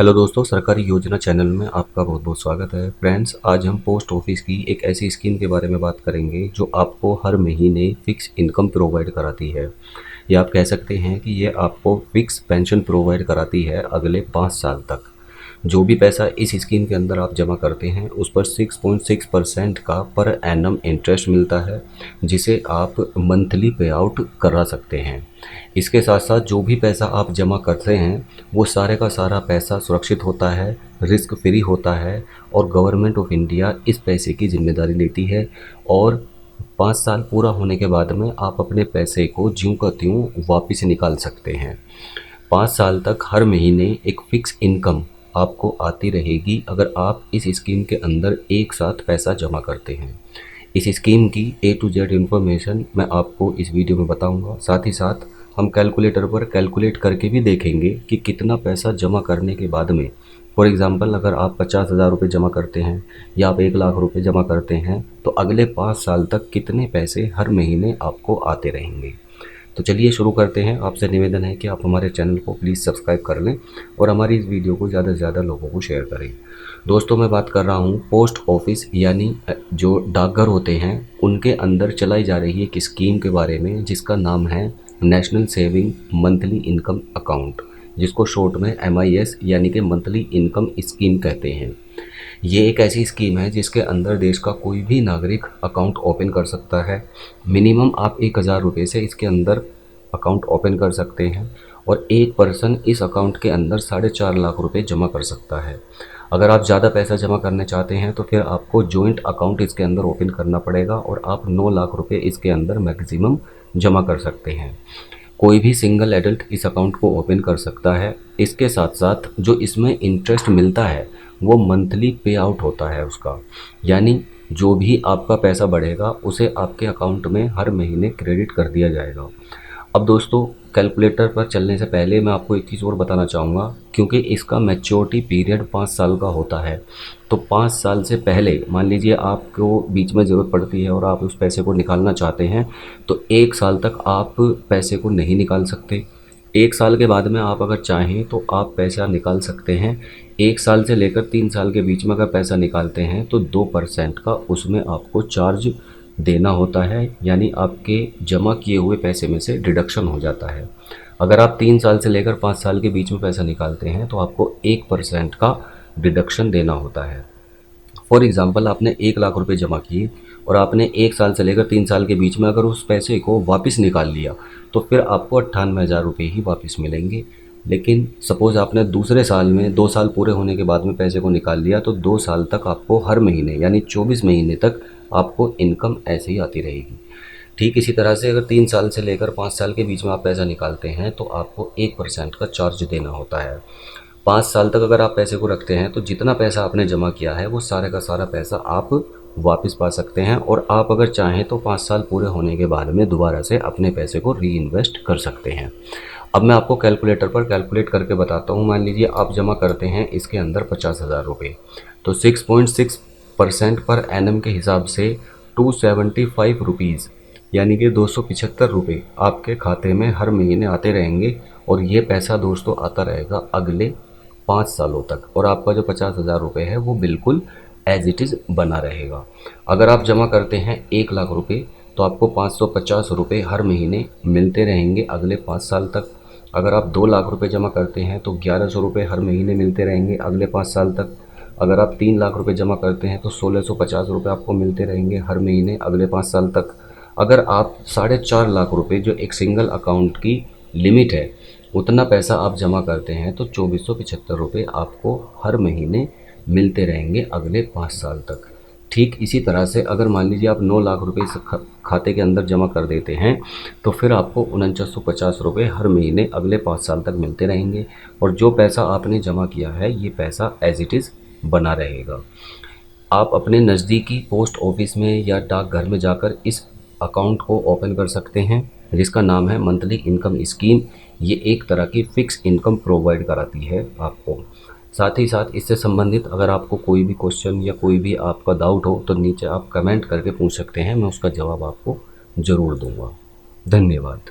Hello दोस्तों, सरकारी योजना चैनल में आपका बहुत बहुत स्वागत है। फ्रेंड्स, आज हम पोस्ट ऑफिस की एक ऐसी स्कीम के बारे में बात करेंगे जो आपको हर महीने फिक्स इनकम प्रोवाइड कराती है, या आप कह सकते हैं कि ये आपको फिक्स पेंशन प्रोवाइड कराती है अगले 5 साल तक। जो भी पैसा इस स्कीम के अंदर आप जमा करते हैं उस पर 6.6% का पर एनम इंटरेस्ट मिलता है, जिसे आप मंथली पे आउट करा सकते हैं। इसके साथ साथ जो भी पैसा आप जमा करते हैं वो सारे का सारा पैसा सुरक्षित होता है, रिस्क फ्री होता है, और गवर्नमेंट ऑफ इंडिया इस पैसे की जिम्मेदारी लेती है। और 5 साल पूरा होने के बाद में आप अपने पैसे को ज्यों का त्यों वापस निकाल सकते हैं। 5 साल तक हर महीने एक फिक्स इनकम आपको आती रहेगी अगर आप इस स्कीम के अंदर एक साथ पैसा जमा करते हैं। इस स्कीम की A to Z इन्फॉर्मेशन मैं आपको इस वीडियो में बताऊंगा। साथ ही साथ हम कैलकुलेटर पर कैलकुलेट करके भी देखेंगे कि कितना पैसा जमा करने के बाद में, फॉर एग्ज़ाम्पल अगर आप 50,000 रुपये जमा करते हैं या आप 1 लाख रुपये जमा करते हैं तो अगले 5 साल तक कितने पैसे हर महीने आपको आते रहेंगे। तो चलिए शुरू करते हैं। आपसे निवेदन है कि आप हमारे चैनल को प्लीज़ सब्सक्राइब कर लें और हमारी इस वीडियो को ज़्यादा से ज़्यादा लोगों को शेयर करें। दोस्तों, मैं बात कर रहा हूँ पोस्ट ऑफिस यानी जो डाकघर होते हैं उनके अंदर चलाई जा रही एक स्कीम के बारे में, जिसका नाम है national saving monthly income account, जिसको शॉर्ट में MIS यानी कि मंथली इनकम स्कीम कहते हैं। ये एक ऐसी स्कीम है जिसके अंदर देश का कोई भी नागरिक अकाउंट ओपन कर सकता है। मिनिमम आप 1,000 रुपये से इसके अंदर अकाउंट ओपन कर सकते हैं, और एक पर्सन इस अकाउंट के अंदर 4.5 लाख रुपये जमा कर सकता है। अगर आप ज़्यादा पैसा जमा करने चाहते हैं तो फिर आपको जॉइंट अकाउंट इसके अंदर ओपन करना पड़ेगा, और आप 9 लाख रुपये इसके अंदर मैक्सिमम जमा कर सकते हैं। कोई भी सिंगल एडल्ट इस अकाउंट को ओपन कर सकता है। इसके साथ साथ जो इसमें इंटरेस्ट मिलता है वो मंथली पे आउट होता है उसका, यानी जो भी आपका पैसा बढ़ेगा उसे आपके अकाउंट में हर महीने क्रेडिट कर दिया जाएगा। अब दोस्तों, कैलकुलेटर पर चलने से पहले मैं आपको एक चीज़ और बताना चाहूँगा, क्योंकि इसका मैच्योरिटी पीरियड 5 साल का होता है। तो 5 साल से पहले मान लीजिए आपको बीच में ज़रूरत पड़ती है और आप उस पैसे को निकालना चाहते हैं, तो 1 साल तक आप पैसे को नहीं निकाल सकते। 1 साल के बाद में आप अगर चाहें तो आप पैसा निकाल सकते हैं। 1 साल से लेकर 3 साल के बीच में अगर पैसा निकालते हैं तो 2% का उसमें आपको चार्ज देना होता है, यानी आपके जमा किए हुए पैसे में से डिडक्शन हो जाता है। अगर आप 3 साल से लेकर 5 साल के बीच में पैसा निकालते हैं तो आपको 1% का डिडक्शन देना होता है। फॉर एग्ज़ाम्पल आपने 1 लाख रुपए जमा किए और आपने 1 साल से लेकर 3 साल के बीच में अगर उस पैसे को वापस निकाल लिया तो फिर आपको 98,000 रुपये ही वापस मिलेंगे। लेकिन सपोज़ आपने दूसरे साल में 2 साल पूरे होने के बाद में पैसे को निकाल लिया तो 2 साल तक आपको हर महीने यानी 24 महीने तक आपको इनकम ऐसे ही आती रहेगी। ठीक इसी तरह से अगर 3 साल से लेकर 5 साल के बीच में आप पैसा निकालते हैं तो आपको 1% का चार्ज देना होता है। 5 साल तक अगर आप पैसे को रखते हैं तो जितना पैसा आपने जमा किया है वो सारे का सारा पैसा आप वापस पा सकते हैं, और आप अगर चाहें तो 5 साल पूरे होने के बाद में दोबारा से अपने पैसे को री इन्वेस्ट कर सकते हैं। अब मैं आपको कैलकुलेटर पर कैलकुलेट करके बताता हूँ। मान लीजिए आप जमा करते हैं इसके अंदर 50,000 रुपये, तो 6.6% पर एनम के हिसाब से 275 रुपीज़ यानी कि 275 रुपये आपके खाते में हर महीने आते रहेंगे, और ये पैसा दोस्तों आता रहेगा अगले 5 सालों तक, और आपका जो 50,000 रुपये है वो बिल्कुल एज इट इज़ बना रहेगा। अगर आप जमा करते हैं 1 लाख रुपये तो आपको 550 रुपये हर महीने मिलते रहेंगे अगले 5 साल तक। अगर आप 2 लाख रुपये जमा करते हैं तो 1,100 रुपये हर महीने मिलते रहेंगे अगले 5 साल तक। अगर आप 3 लाख रुपये जमा करते हैं तो 1,650 रुपये आपको मिलते रहेंगे हर महीने अगले 5 साल तक। अगर आप 4.5 लाख रुपये, जो एक सिंगल अकाउंट की लिमिट है, उतना पैसा आप जमा करते हैं तो 2,475 रुपये आपको हर महीने मिलते रहेंगे अगले 5 साल तक। ठीक इसी तरह से अगर मान लीजिए आप 9 लाख रुपये इस खाते के अंदर जमा कर देते हैं तो फिर आपको 4,950 रुपये हर महीने अगले 5 साल तक मिलते रहेंगे, और जो पैसा आपने जमा किया है ये पैसा एज इट इज़ बना रहेगा। आप अपने नज़दीकी पोस्ट ऑफिस में या डाकघर में जाकर इस अकाउंट को ओपन कर सकते हैं, जिसका नाम है मंथली इनकम स्कीम। ये एक तरह की फ़िक्स इनकम प्रोवाइड कराती है आपको। साथ ही साथ इससे संबंधित अगर आपको कोई भी क्वेश्चन या कोई भी आपका डाउट हो तो नीचे आप कमेंट करके पूछ सकते हैं, मैं उसका जवाब आपको ज़रूर दूंगा। धन्यवाद।